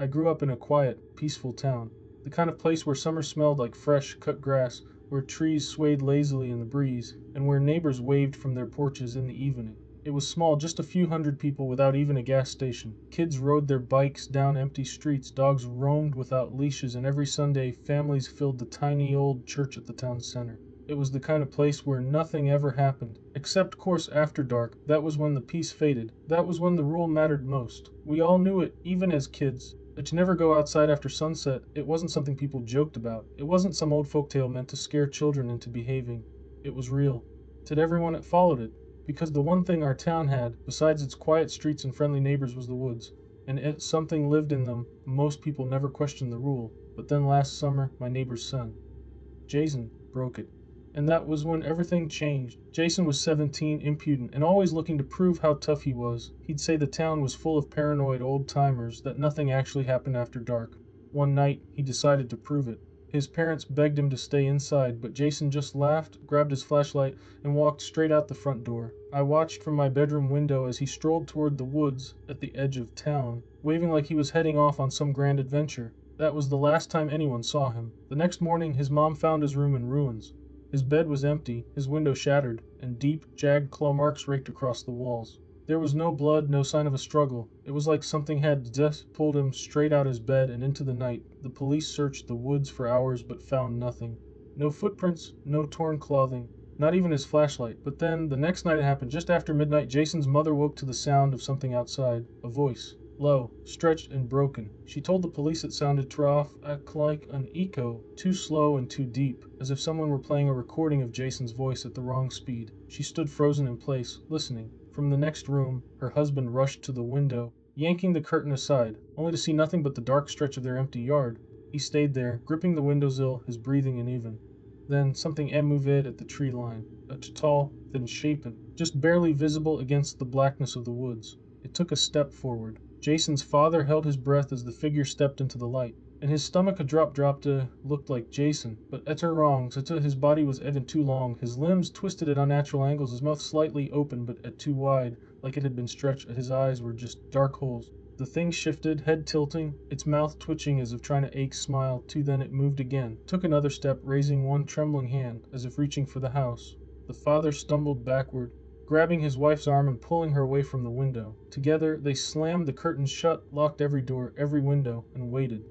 I grew up in a quiet, peaceful town. The kind of place where summer smelled like fresh, cut grass, where trees swayed lazily in the breeze, and where neighbors waved from their porches in the evening. It was small, just a few hundred people without even a gas station. Kids rode their bikes down empty streets, dogs roamed without leashes, and every Sunday families filled the tiny old church at the town center. It was the kind of place where nothing ever happened. Except, of course, after dark. That was when the peace faded. That was when the rule mattered most. We all knew it, even as kids, that you never go outside after sunset. It wasn't something people joked about. It wasn't some old folktale meant to scare children into behaving. It was real. To everyone that followed it. Because the one thing our town had, besides its quiet streets and friendly neighbors, was the woods. And something lived in them. Most people never questioned the rule. But then last summer, my neighbor's son, Jason, broke it. And that was when everything changed. Jason was 17, impudent, and always looking to prove how tough he was. He'd say the town was full of paranoid old-timers, that nothing actually happened after dark. One night, he decided to prove it. His parents begged him to stay inside, but Jason just laughed, grabbed his flashlight, and walked straight out the front door. I watched from my bedroom window as he strolled toward the woods at the edge of town, waving like he was heading off on some grand adventure. That was the last time anyone saw him. The next morning, his mom found his room in ruins. His bed was empty, his window shattered, and deep, jagged claw marks raked across the walls. There was no blood, no sign of a struggle. It was like something had just pulled him straight out his bed and into the night. The police searched the woods for hours but found nothing. No footprints, no torn clothing, not even his flashlight. But then, the next night it happened. Just after midnight, Jason's mother woke to the sound of something outside. A voice. Low, stretched, and broken. She told the police it sounded like an echo, too slow and too deep, as if someone were playing a recording of Jason's voice at the wrong speed. She stood frozen in place, listening. From the next room, her husband rushed to the window, yanking the curtain aside, only to see nothing but the dark stretch of their empty yard. He stayed there, gripping the windowsill, his breathing uneven. Then something moved at the tree line, tall, thin, shapen, just barely visible against the blackness of the woods. It took a step forward. Jason's father held his breath as the figure stepped into the light, and his stomach dropped looked like Jason, but wrong, so his body was too long, his limbs twisted at unnatural angles, his mouth slightly open but too wide, like it had been stretched, his eyes were just dark holes. The thing shifted, head tilting, its mouth twitching as if trying to smile, then it moved again, took another step, raising one trembling hand, as if reaching for the house. The father stumbled backward, grabbing his wife's arm and pulling her away from the window. Together, they slammed the curtains shut, locked every door, every window, and waited.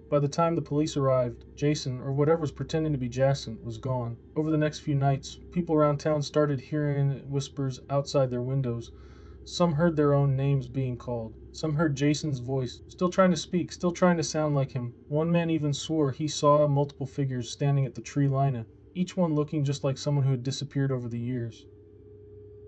By the time the police arrived, Jason, or whatever was pretending to be Jason, was gone. Over the next few nights, people around town started hearing whispers outside their windows. Some heard their own names being called. Some heard Jason's voice, still trying to speak, still trying to sound like him. One man even swore he saw multiple figures standing at the tree line, each one looking just like someone who had disappeared over the years.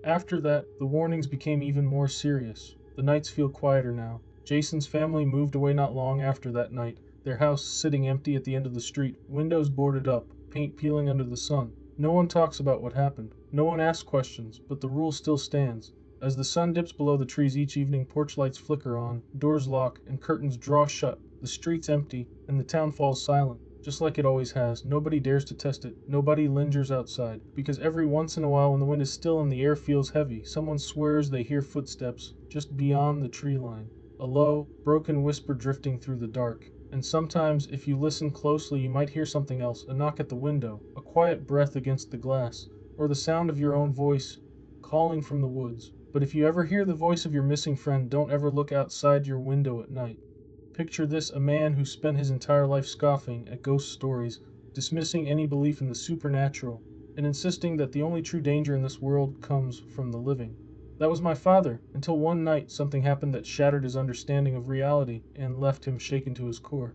After that, the warnings became even more serious. The nights feel quieter now. Jason's family moved away not long after that night, their house sitting empty at the end of the street, windows boarded up, paint peeling under the sun. No one talks about what happened. No one asks questions, but the rule still stands. As the sun dips below the trees each evening, porch lights flicker on, doors lock, and curtains draw shut. The street's empty, and the town falls silent. Just like it always has. Nobody dares to test it. Nobody lingers outside. Because every once in a while when the wind is still and the air feels heavy, someone swears they hear footsteps just beyond the tree line. A low, broken whisper drifting through the dark. And sometimes, if you listen closely, you might hear something else. A knock at the window. A quiet breath against the glass. Or the sound of your own voice calling from the woods. But if you ever hear the voice of your missing friend, don't ever look outside your window at night. Picture this: a man who spent his entire life scoffing at ghost stories, dismissing any belief in the supernatural, and insisting that the only true danger in this world comes from the living. That was my father, until one night something happened that shattered his understanding of reality and left him shaken to his core.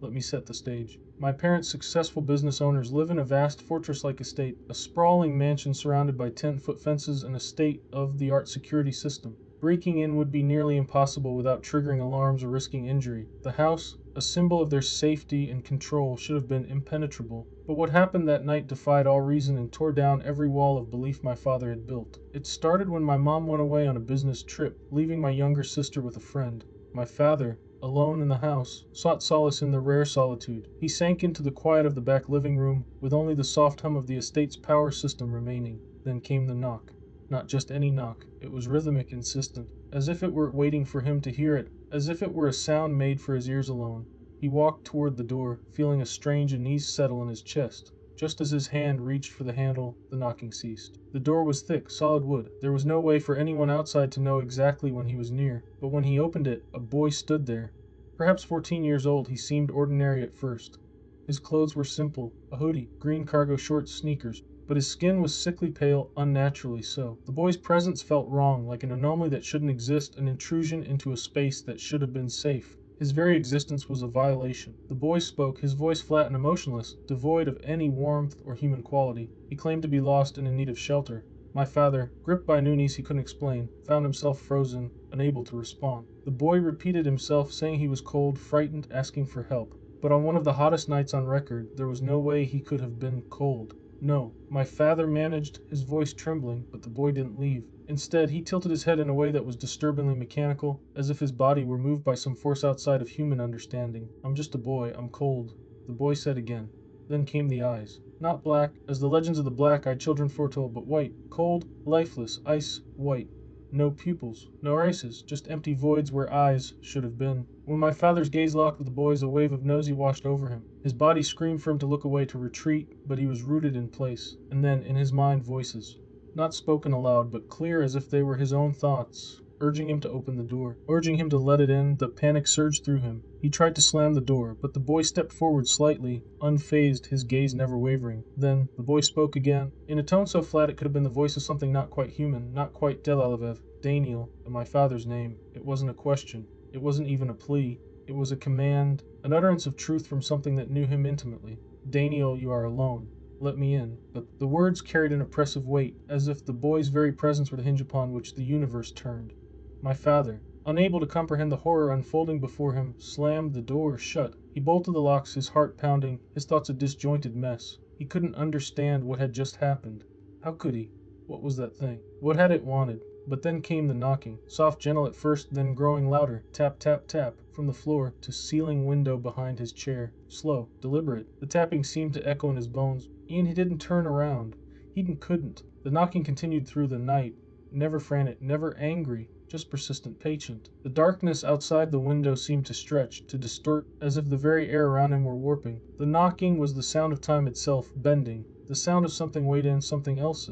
Let me set the stage. My parents, successful business owners, live in a vast fortress-like estate, a sprawling mansion surrounded by 10-foot fences and a state-of-the-art security system. Breaking in would be nearly impossible without triggering alarms or risking injury. The house, a symbol of their safety and control, should have been impenetrable. But what happened that night defied all reason and tore down every wall of belief my father had built. It started when my mom went away on a business trip, leaving my younger sister with a friend. My father, alone in the house, sought solace in the rare solitude. He sank into the quiet of the back living room, with only the soft hum of the estate's power system remaining. Then came the knock. Not just any knock. It was rhythmic, insistent, as if it were waiting for him to hear it. as if it were a sound made for his ears alone. He walked toward the door, feeling a strange unease settle in his chest. Just as his hand reached for the handle, the knocking ceased. The door was thick, solid wood. There was no way for anyone outside to know exactly when he was near, but when he opened it, a boy stood there. Perhaps 14 years old, he seemed ordinary at first. His clothes were simple, a hoodie, green cargo shorts, sneakers, but his skin was sickly pale, unnaturally so. The boy's presence felt wrong, like an anomaly that shouldn't exist, an intrusion into a space that should have been safe. His very existence was a violation. The boy spoke, his voice flat and emotionless, devoid of any warmth or human quality. He claimed to be lost and in need of shelter. My father, gripped by an unease he couldn't explain, found himself frozen, unable to respond. The boy repeated himself, saying he was cold, frightened, asking for help. But on one of the hottest nights on record, there was no way he could have been cold. No, my father managed, his voice trembling, but the boy didn't leave. Instead, he tilted his head in a way that was disturbingly mechanical, as if his body were moved by some force outside of human understanding. I'm just a boy, I'm cold, the boy said again. Then came the eyes. Not black, as the legends of the black-eyed children foretold, but white, cold, lifeless, ice white. No pupils, no irises, just empty voids where eyes should have been. When my father's gaze locked with the boy's, a wave of nausea washed over him. His body screamed for him to look away, to retreat, but he was rooted in place. And then, in his mind, voices. Not spoken aloud, but clear as if they were his own thoughts, urging him to open the door, urging him to let it in. The panic surged through him. He tried to slam the door, but the boy stepped forward slightly, unfazed, his gaze never wavering. Then, the boy spoke again, in a tone so flat it could have been the voice of something not quite human, not quite Delalev. Daniel, in my father's name. It wasn't a question. It wasn't even a plea. It was a command, an utterance of truth from something that knew him intimately. Daniel, you are alone. Let me in. But the words carried an oppressive weight, as if the boy's very presence were the hinge upon which the universe turned. My father, unable to comprehend the horror unfolding before him, slammed the door shut. He bolted the locks, his heart pounding, his thoughts a disjointed mess. He couldn't understand what had just happened. How could he? What was that thing? What had it wanted? But then came the knocking, soft, gentle at first, then growing louder, tap, tap, tap, from the floor to ceiling window behind his chair. Slow, deliberate. The tapping seemed to echo in his bones. He didn't turn around. He couldn't. The knocking continued through the night, never frantic, never angry, just persistent, patient. The darkness outside the window seemed to stretch, to distort, as if the very air around him were warping. The knocking was the sound of time itself, bending, the sound of something weighed in, something else.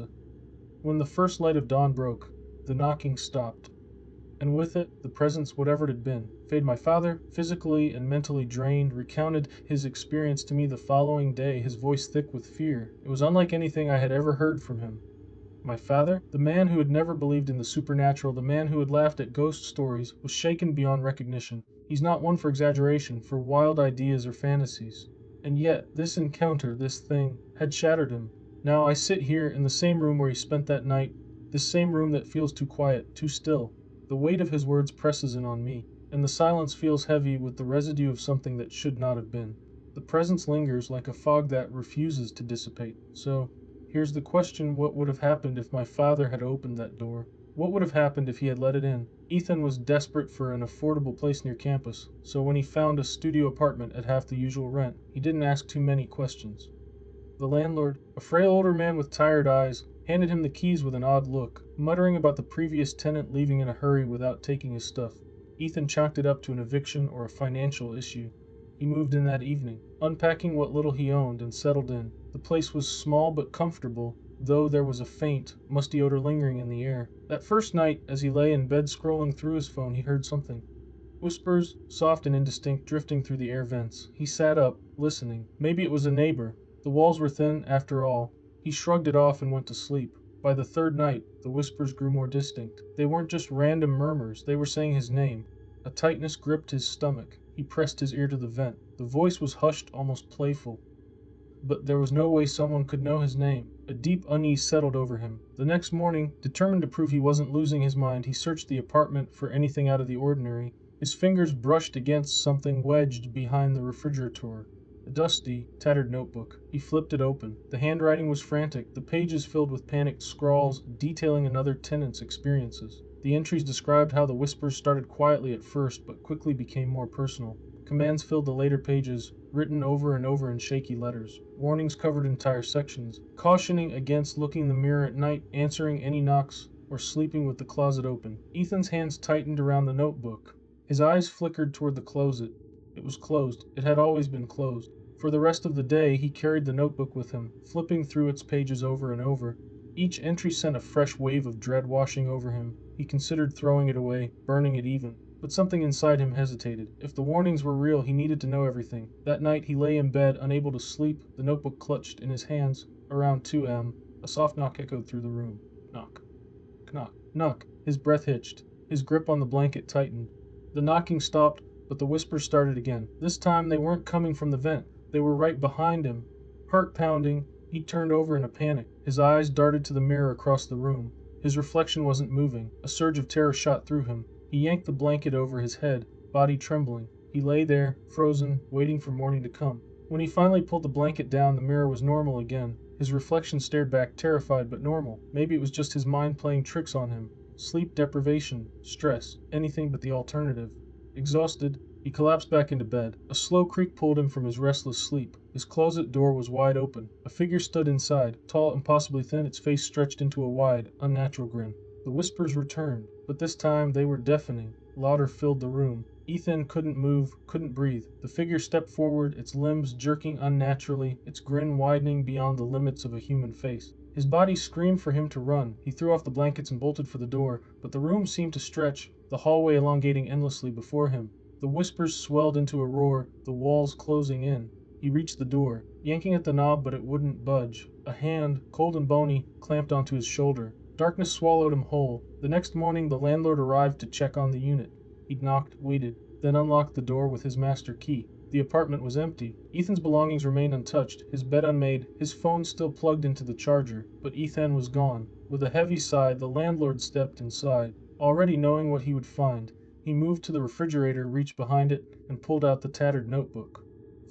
When the first light of dawn broke, the knocking stopped, and with it, the presence, whatever it had been. My father, physically and mentally drained, recounted his experience to me the following day, his voice thick with fear. It was unlike anything I had ever heard from him. My father, the man who had never believed in the supernatural, the man who had laughed at ghost stories, was shaken beyond recognition. He's not one for exaggeration, for wild ideas or fantasies. And yet, this encounter, this thing, had shattered him. Now I sit here in the same room where he spent that night, this same room that feels too quiet, too still. The weight of his words presses in on me, and the silence feels heavy with the residue of something that should not have been. The presence lingers like a fog that refuses to dissipate. So, here's the question: what would have happened if my father had opened that door? What would have happened if he had let it in? Ethan was desperate for an affordable place near campus, so when he found a studio apartment at half the usual rent, he didn't ask too many questions. The landlord, a frail older man with tired eyes, handed him the keys with an odd look, muttering about the previous tenant leaving in a hurry without taking his stuff. Ethan chalked it up to an eviction or a financial issue. He moved in that evening, unpacking what little he owned, and settled in. The place was small but comfortable, though there was a faint, musty odor lingering in the air. That first night, as he lay in bed scrolling through his phone, he heard something. Whispers, soft and indistinct, drifting through the air vents. He sat up, listening. Maybe it was a neighbor. The walls were thin, after all. He shrugged it off and went to sleep. By the third night, the whispers grew more distinct. They weren't just random murmurs, they were saying his name. A tightness gripped his stomach. He pressed his ear to the vent. The voice was hushed, almost playful. But there was no way someone could know his name. A deep unease settled over him. The next morning, determined to prove he wasn't losing his mind, he searched the apartment for anything out of the ordinary. His fingers brushed against something wedged behind the refrigerator. A dusty, tattered notebook. He flipped it open. The handwriting was frantic, the pages filled with panicked scrawls detailing another tenant's experiences. The entries described how the whispers started quietly at first, but quickly became more personal. Commands filled the later pages, written over and over in shaky letters. Warnings covered entire sections, cautioning against looking in the mirror at night, answering any knocks, or sleeping with the closet open. Ethan's hands tightened around the notebook. His eyes flickered toward the closet. It was closed. It had always been closed. For the rest of the day, he carried the notebook with him, flipping through its pages over and over. Each entry sent a fresh wave of dread washing over him. He considered throwing it away, burning it even. But something inside him hesitated. If the warnings were real, he needed to know everything. That night, he lay in bed, unable to sleep, the notebook clutched in his hands. Around 2 a.m., a soft knock echoed through the room. Knock. Knock. Knock. His breath hitched. His grip on the blanket tightened. The knocking stopped, but the whispers started again. This time, they weren't coming from the vent. They were right behind him. Heart pounding, he turned over in a panic. His eyes darted to the mirror across the room. His reflection wasn't moving. A surge of terror shot through him. He yanked the blanket over his head, body trembling. He lay there, frozen, waiting for morning to come. When he finally pulled the blanket down, the mirror was normal again. His reflection stared back, terrified but normal. Maybe it was just his mind playing tricks on him. Sleep deprivation, stress, anything but the alternative. Exhausted, he collapsed back into bed. A slow creak pulled him from his restless sleep. His closet door was wide open. A figure stood inside, tall, impossibly thin, its face stretched into a wide, unnatural grin. The whispers returned, but this time they were deafening. Louder filled the room. Ethan couldn't move, couldn't breathe. The figure stepped forward, its limbs jerking unnaturally, its grin widening beyond the limits of a human face. His body screamed for him to run. He threw off the blankets and bolted for the door, but the room seemed to stretch, the hallway elongating endlessly before him. The whispers swelled into a roar, the walls closing in. He reached the door, yanking at the knob, but it wouldn't budge. A hand, cold and bony, clamped onto his shoulder. Darkness swallowed him whole. The next morning, the landlord arrived to check on the unit. He'd knocked, waited, then unlocked the door with his master key. The apartment was empty. Ethan's belongings remained untouched, his bed unmade, his phone still plugged into the charger. But Ethan was gone. With a heavy sigh, the landlord stepped inside, already knowing what he would find. He moved to the refrigerator, reached behind it, and pulled out the tattered notebook.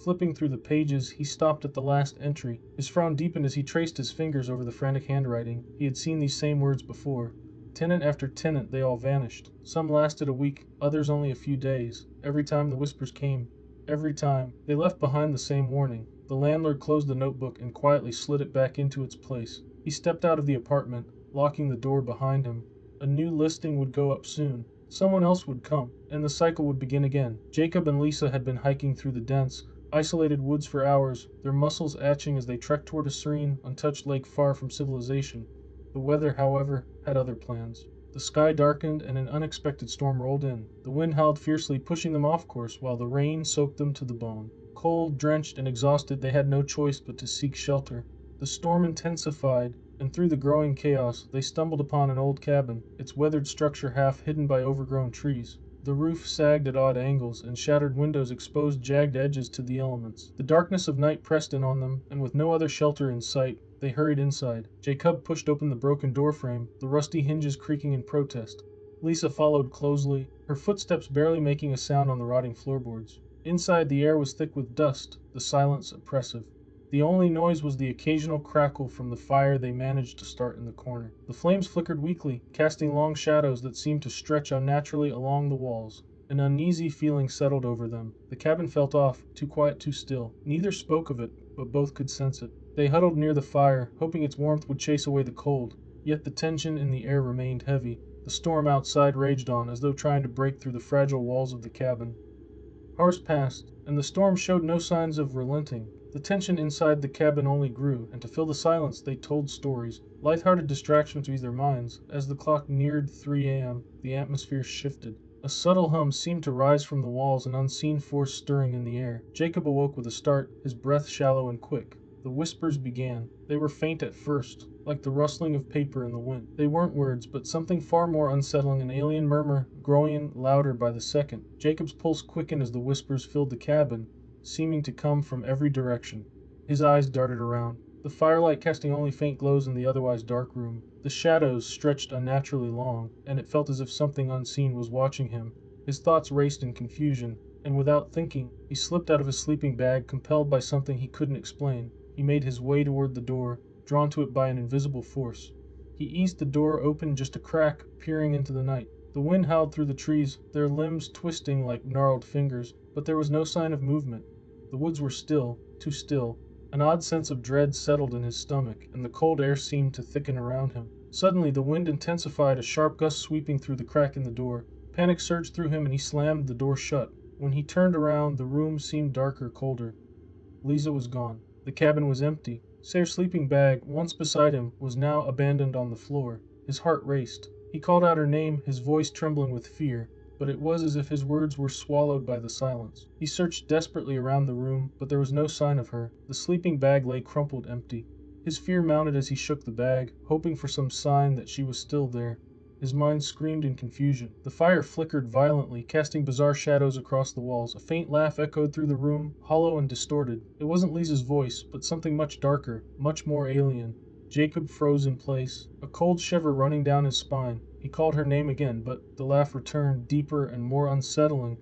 Flipping through the pages, he stopped at the last entry. His frown deepened as he traced his fingers over the frantic handwriting. He had seen these same words before. Tenant after tenant, they all vanished. Some lasted a week, others only a few days. Every time the whispers came, every time, they left behind the same warning. The landlord closed the notebook and quietly slid it back into its place. He stepped out of the apartment, locking the door behind him. A new listing would go up soon. Someone else would come, and the cycle would begin again. Jacob and Lisa had been hiking through the dense, isolated woods for hours, their muscles atching as they trekked toward a serene, untouched lake far from civilization. The weather, however, had other plans. The sky darkened and an unexpected storm rolled in. The wind howled fiercely, pushing them off course, while the rain soaked them to the bone. Cold, drenched, and exhausted, they had no choice but to seek shelter. The storm intensified, and through the growing chaos, they stumbled upon an old cabin, its weathered structure half hidden by overgrown trees. The roof sagged at odd angles, and shattered windows exposed jagged edges to the elements. The darkness of night pressed in on them, and with no other shelter in sight, they hurried inside. Jacob pushed open the broken doorframe, the rusty hinges creaking in protest. Lisa followed closely, her footsteps barely making a sound on the rotting floorboards. Inside, the air was thick with dust, the silence oppressive. The only noise was the occasional crackle from the fire they managed to start in the corner. The flames flickered weakly, casting long shadows that seemed to stretch unnaturally along the walls. An uneasy feeling settled over them. The cabin felt off, too quiet, too still. Neither spoke of it, but both could sense it. They huddled near the fire, hoping its warmth would chase away the cold. Yet the tension in the air remained heavy. The storm outside raged on, as though trying to break through the fragile walls of the cabin. Hours passed, and the storm showed no signs of relenting. The tension inside the cabin only grew, and to fill the silence they told stories, light-hearted distractions to ease their minds. As the clock neared 3 a.m., the atmosphere shifted. A subtle hum seemed to rise from the walls, an unseen force stirring in the air. Jacob awoke with a start, his breath shallow and quick. The whispers began. They were faint at first, like the rustling of paper in the wind. They weren't words, but something far more unsettling, an alien murmur, growing louder by the second. Jacob's pulse quickened as the whispers filled the cabin, seeming to come from every direction. His eyes darted around, the firelight casting only faint glows in the otherwise dark room. The shadows stretched unnaturally long, and it felt as if something unseen was watching him. His thoughts raced in confusion, and without thinking, he slipped out of his sleeping bag, compelled by something he couldn't explain. He made his way toward the door, drawn to it by an invisible force. He eased the door open just a crack, peering into the night. The wind howled through the trees, their limbs twisting like gnarled fingers, but there was no sign of movement. The woods were still, too still. An odd sense of dread settled in his stomach, and the cold air seemed to thicken around him. Suddenly, the wind intensified, a sharp gust sweeping through the crack in the door. Panic surged through him and he slammed the door shut. When he turned around, the room seemed darker, colder. Lisa was gone. The cabin was empty. Sayre's sleeping bag, once beside him, was now abandoned on the floor. His heart raced. He called out her name, his voice trembling with fear, but it was as if his words were swallowed by the silence. He searched desperately around the room, but there was no sign of her. The sleeping bag lay crumpled empty. His fear mounted as he shook the bag, hoping for some sign that she was still there. His mind screamed in confusion. The fire flickered violently, casting bizarre shadows across the walls. A faint laugh echoed through the room, hollow and distorted. It wasn't Lisa's voice, but something much darker, much more alien. Jacob froze in place, a cold shiver running down his spine. He called her name again, but the laugh returned, deeper and more unsettling,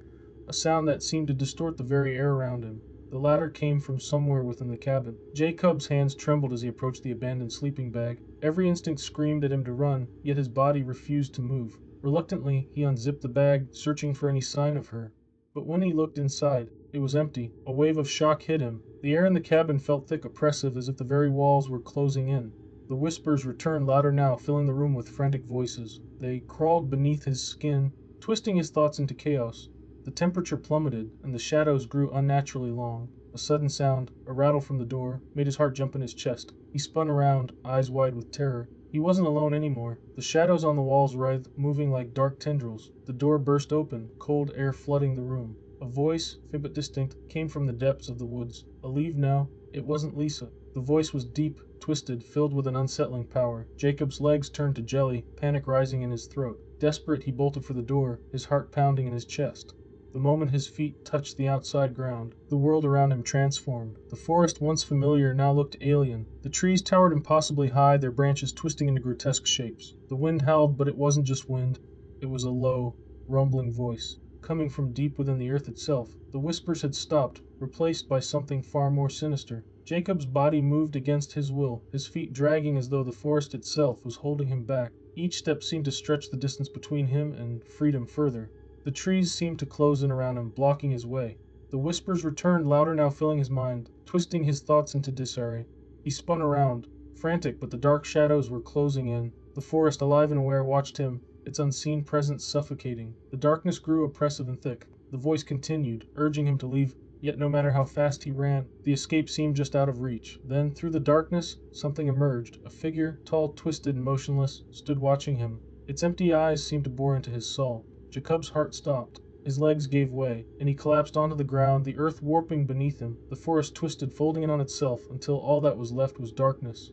a sound that seemed to distort the very air around him. The latter came from somewhere within the cabin. Jacob's hands trembled as he approached the abandoned sleeping bag. Every instinct screamed at him to run, yet his body refused to move. Reluctantly, he unzipped the bag, searching for any sign of her. But when he looked inside, it was empty. A wave of shock hit him. The air in the cabin felt thick, oppressive, as if the very walls were closing in. The whispers returned louder now, filling the room with frantic voices. They crawled beneath his skin, twisting his thoughts into chaos. The temperature plummeted, and the shadows grew unnaturally long. A sudden sound, a rattle from the door, made his heart jump in his chest. He spun around, eyes wide with terror. He wasn't alone anymore. The shadows on the walls writhed, moving like dark tendrils. The door burst open, cold air flooding the room. A voice, faint but distinct, came from the depths of the woods. Leave now. It wasn't Lisa. The voice was deep, twisted, filled with an unsettling power. Jacob's legs turned to jelly, panic rising in his throat. Desperate, he bolted for the door, his heart pounding in his chest. The moment his feet touched the outside ground, the world around him transformed. The forest, once familiar, now looked alien. The trees towered impossibly high, their branches twisting into grotesque shapes. The wind howled, but it wasn't just wind. It was a low, rumbling voice, coming from deep within the earth itself. The whispers had stopped, replaced by something far more sinister. Jacob's body moved against his will, his feet dragging as though the forest itself was holding him back. Each step seemed to stretch the distance between him and freedom further. The trees seemed to close in around him, blocking his way. The whispers returned, louder now, filling his mind, twisting his thoughts into disarray. He spun around, frantic, but the dark shadows were closing in. The forest, alive and aware, watched him, its unseen presence suffocating. The darkness grew oppressive and thick. The voice continued, urging him to leave, yet no matter how fast he ran, the escape seemed just out of reach. Then, through the darkness, something emerged. A figure, tall, twisted, and motionless, stood watching him. Its empty eyes seemed to bore into his soul. Jacob's heart stopped. His legs gave way, and he collapsed onto the ground, the earth warping beneath him. The forest twisted, folding in on itself, until all that was left was darkness.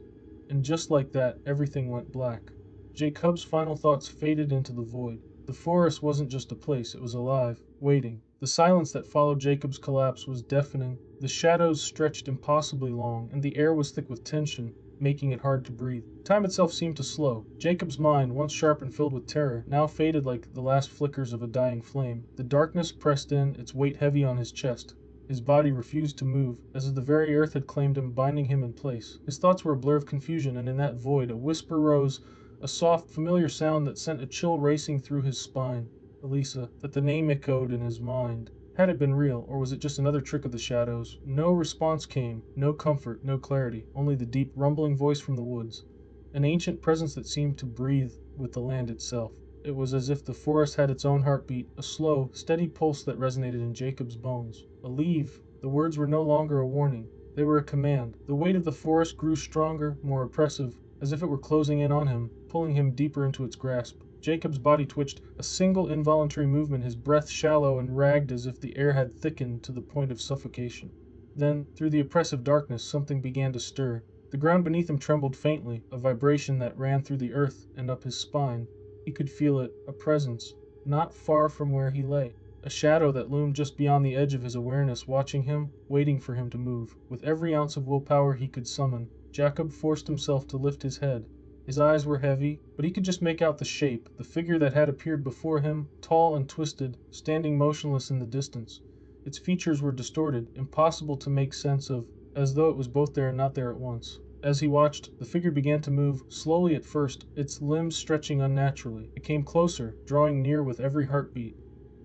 And just like that, everything went black. Jacob's final thoughts faded into the void. The forest wasn't just a place, it was alive, waiting. The silence that followed Jacob's collapse was deafening. The shadows stretched impossibly long, and the air was thick with tension, making it hard to breathe. Time itself seemed to slow. Jacob's mind, once sharp and filled with terror, now faded like the last flickers of a dying flame. The darkness pressed in, its weight heavy on his chest. His body refused to move, as if the very earth had claimed him, binding him in place. His thoughts were a blur of confusion, and in that void a whisper rose, a soft, familiar sound that sent a chill racing through his spine. Elisa, that the name echoed in his mind. Had it been real, or was it just another trick of the shadows? No response came, no comfort, no clarity, only the deep, rumbling voice from the woods. An ancient presence that seemed to breathe with the land itself. It was as if the forest had its own heartbeat, a slow, steady pulse that resonated in Jacob's bones. Leave. The words were no longer a warning. They were a command. The weight of the forest grew stronger, more oppressive, as if it were closing in on him, pulling him deeper into its grasp. Jacob's body twitched, a single involuntary movement, his breath shallow and ragged as if the air had thickened to the point of suffocation. Then, through the oppressive darkness, something began to stir. The ground beneath him trembled faintly, a vibration that ran through the earth and up his spine. He could feel it, a presence, not far from where he lay. A shadow that loomed just beyond the edge of his awareness, watching him, waiting for him to move. With every ounce of willpower he could summon, Jacob forced himself to lift his head. His eyes were heavy, but he could just make out the shape, the figure that had appeared before him, tall and twisted, standing motionless in the distance. Its features were distorted, impossible to make sense of, as though it was both there and not there at once. As he watched, the figure began to move, slowly at first, its limbs stretching unnaturally. It came closer, drawing near with every heartbeat.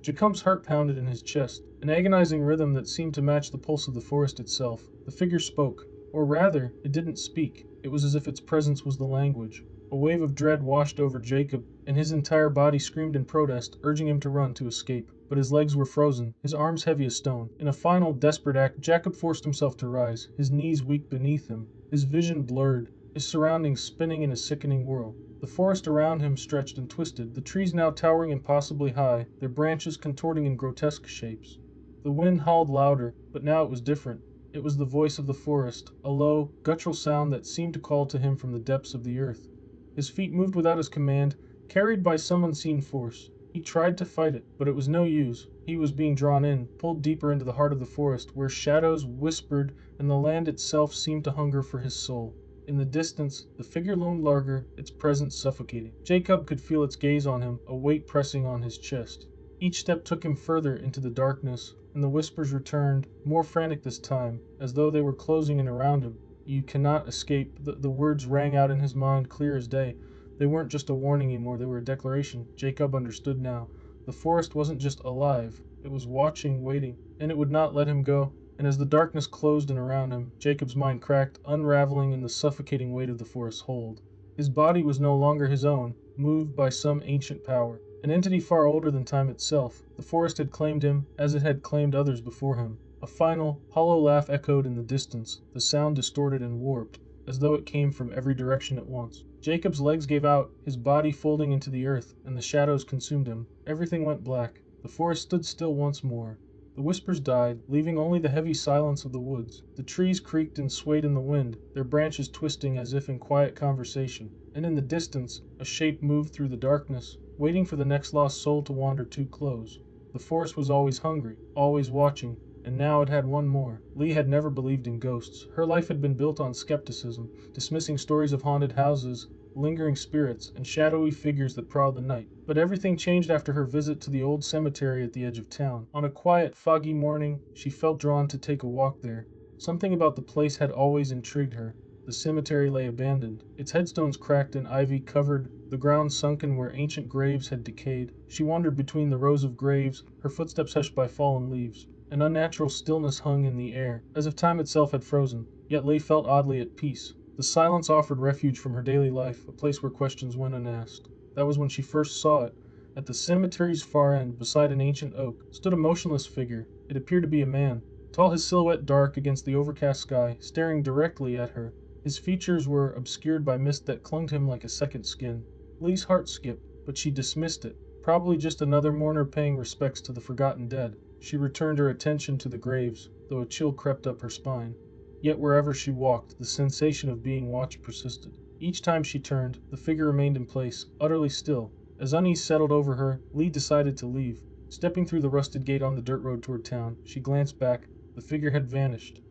Jacob's heart pounded in his chest, an agonizing rhythm that seemed to match the pulse of the forest itself. The figure spoke. Or rather, it didn't speak. It was as if its presence was the language. A wave of dread washed over Jacob, and his entire body screamed in protest, urging him to run, to escape. But his legs were frozen, his arms heavy as stone. In a final, desperate act, Jacob forced himself to rise, his knees weak beneath him, his vision blurred, his surroundings spinning in a sickening whirl. The forest around him stretched and twisted, the trees now towering impossibly high, their branches contorting in grotesque shapes. The wind howled louder, but now it was different. It was the voice of the forest, a low, guttural sound that seemed to call to him from the depths of the earth. His feet moved without his command, carried by some unseen force. He tried to fight it, but it was no use. He was being drawn in, pulled deeper into the heart of the forest, where shadows whispered and the land itself seemed to hunger for his soul. In the distance, the figure loomed larger, its presence suffocating. Jacob could feel its gaze on him, a weight pressing on his chest. Each step took him further into the darkness, and the whispers returned, more frantic this time, as though they were closing in around him. You cannot escape. The words rang out in his mind clear as day. They weren't just a warning anymore, they were a declaration. Jacob understood now. The forest wasn't just alive, it was watching, waiting, and it would not let him go. And as the darkness closed in around him, Jacob's mind cracked, unraveling in the suffocating weight of the forest's hold. His body was no longer his own, moved by some ancient power. An entity far older than time itself. The forest had claimed him, as it had claimed others before him. A final, hollow laugh echoed in the distance, the sound distorted and warped, as though it came from every direction at once. Jacob's legs gave out, his body folding into the earth, and the shadows consumed him. Everything went black. The forest stood still once more. The whispers died, leaving only the heavy silence of the woods. The trees creaked and swayed in the wind, their branches twisting as if in quiet conversation. And in the distance, a shape moved through the darkness, waiting for the next lost soul to wander too close. The forest was always hungry, always watching, and now it had one more. Lee had never believed in ghosts. Her life had been built on skepticism, dismissing stories of haunted houses, lingering spirits, and shadowy figures that prowled the night. But everything changed after her visit to the old cemetery at the edge of town. On a quiet, foggy morning, she felt drawn to take a walk there. Something about the place had always intrigued her. The cemetery lay abandoned, its headstones cracked and ivy-covered, the ground sunken where ancient graves had decayed. She wandered between the rows of graves, her footsteps hushed by fallen leaves. An unnatural stillness hung in the air, as if time itself had frozen, yet Leigh felt oddly at peace. The silence offered refuge from her daily life, a place where questions went unasked. That was when she first saw it. At the cemetery's far end, beside an ancient oak, stood a motionless figure. It appeared to be a man, tall, his silhouette dark against the overcast sky, staring directly at her. His features were obscured by mist that clung to him like a second skin. Leigh's heart skipped, but she dismissed it. Probably just another mourner paying respects to the forgotten dead. She returned her attention to the graves, though a chill crept up her spine. Yet wherever she walked, the sensation of being watched persisted. Each time she turned, the figure remained in place, utterly still. As unease settled over her, Leigh decided to leave. Stepping through the rusted gate on the dirt road toward town, she glanced back. The figure had vanished.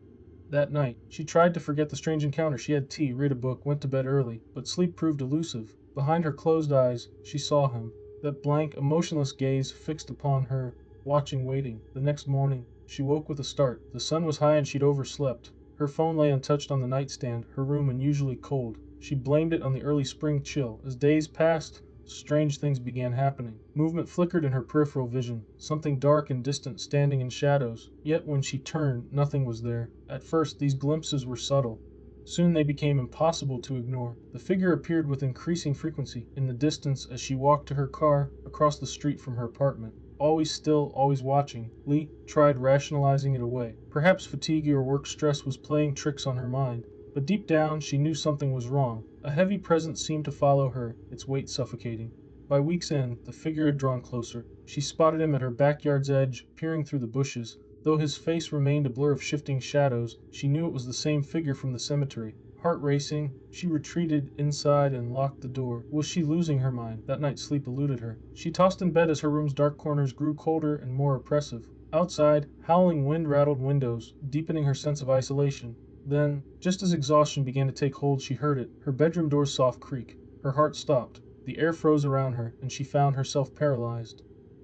That night, she tried to forget the strange encounter. She had tea, read a book, went to bed early, but sleep proved elusive. Behind her closed eyes, she saw him. That blank, emotionless gaze fixed upon her, watching, waiting. The next morning, she woke with a start. The sun was high and she'd overslept. Her phone lay untouched on the nightstand, her room unusually cold. She blamed it on the early spring chill. As days passed, strange things began happening. Movement flickered in her peripheral vision, something dark and distant standing in shadows. Yet when she turned, nothing was there. At first, these glimpses were subtle. Soon they became impossible to ignore. The figure appeared with increasing frequency in the distance as she walked to her car across the street from her apartment. Always still, always watching, Leigh tried rationalizing it away. Perhaps fatigue or work stress was playing tricks on her mind. But deep down, she knew something was wrong. A heavy presence seemed to follow her, its weight suffocating. By week's end, the figure had drawn closer. She spotted him at her backyard's edge, peering through the bushes. Though his face remained a blur of shifting shadows, she knew it was the same figure from the cemetery. Heart racing, she retreated inside and locked the door. Was she losing her mind? That night sleep eluded her. She tossed in bed as her room's dark corners grew colder and more oppressive. Outside, howling wind rattled windows, deepening her sense of isolation. Then, just as exhaustion began to take hold, she heard it, her bedroom door's soft creak. Her heart stopped. The air froze around her, and she found herself paralyzed.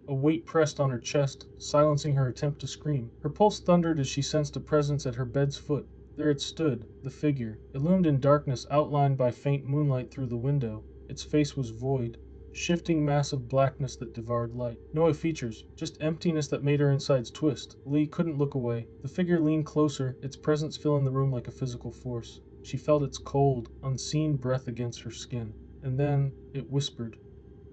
A weight pressed on her chest, silencing her attempt to scream. Her pulse thundered as she sensed a presence at her bed's foot. There it stood, the figure, illumined in darkness outlined by faint moonlight through the window. Its face was void, shifting mass of blackness that devoured light. No features, just emptiness that made her insides twist. Leigh couldn't look away. The figure leaned closer, its presence filling the room like a physical force. She felt its cold, unseen breath against her skin. and then it whispered,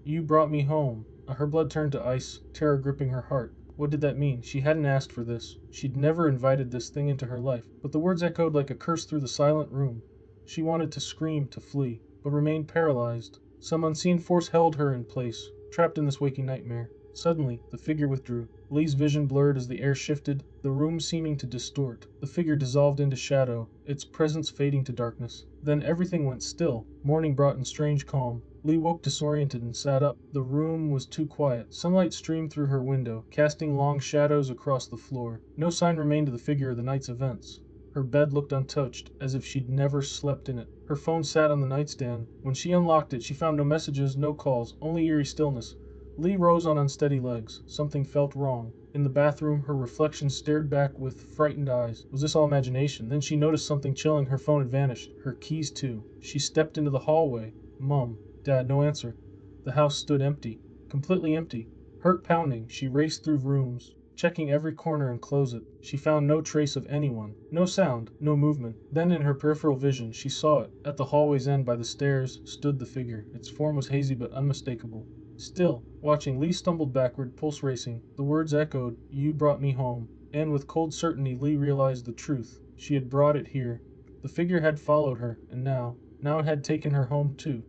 "You brought me home." Her blood turned to ice, terror gripping her heart. What did that mean? She hadn't asked for this. She'd never invited this thing into her life. But the words echoed like a curse through the silent room. She wanted to scream, to flee, but remained paralyzed. Some unseen force held her in place, trapped in this waking nightmare. Suddenly, the figure withdrew. Lee's vision blurred as the air shifted, the room seeming to distort. The figure dissolved into shadow, its presence fading to darkness. Then everything went still. Morning brought in strange calm. Lee woke disoriented and sat up. The room was too quiet. Sunlight streamed through her window, casting long shadows across the floor. No sign remained of the figure or the night's events. Her bed looked untouched, as if she'd never slept in it. Her phone sat on the nightstand. When she unlocked it, she found no messages, no calls, only eerie stillness. Lee rose on unsteady legs. Something felt wrong. In the bathroom, her reflection stared back with frightened eyes. Was this all imagination? Then she noticed something chilling. Her phone had vanished. Her keys, too. She stepped into the hallway. Mom. Dad, no answer. The house stood empty. Completely empty. Heart pounding, she raced through rooms, checking every corner and closet. She found no trace of anyone. No sound, no movement. Then in her peripheral vision, she saw it. At the hallway's end by the stairs stood the figure. Its form was hazy but unmistakable. Still, watching, Lee stumbled backward, pulse racing. The words echoed, "You brought me home." And with cold certainty, Lee realized the truth. She had brought it here. The figure had followed her, and now it had taken her home too.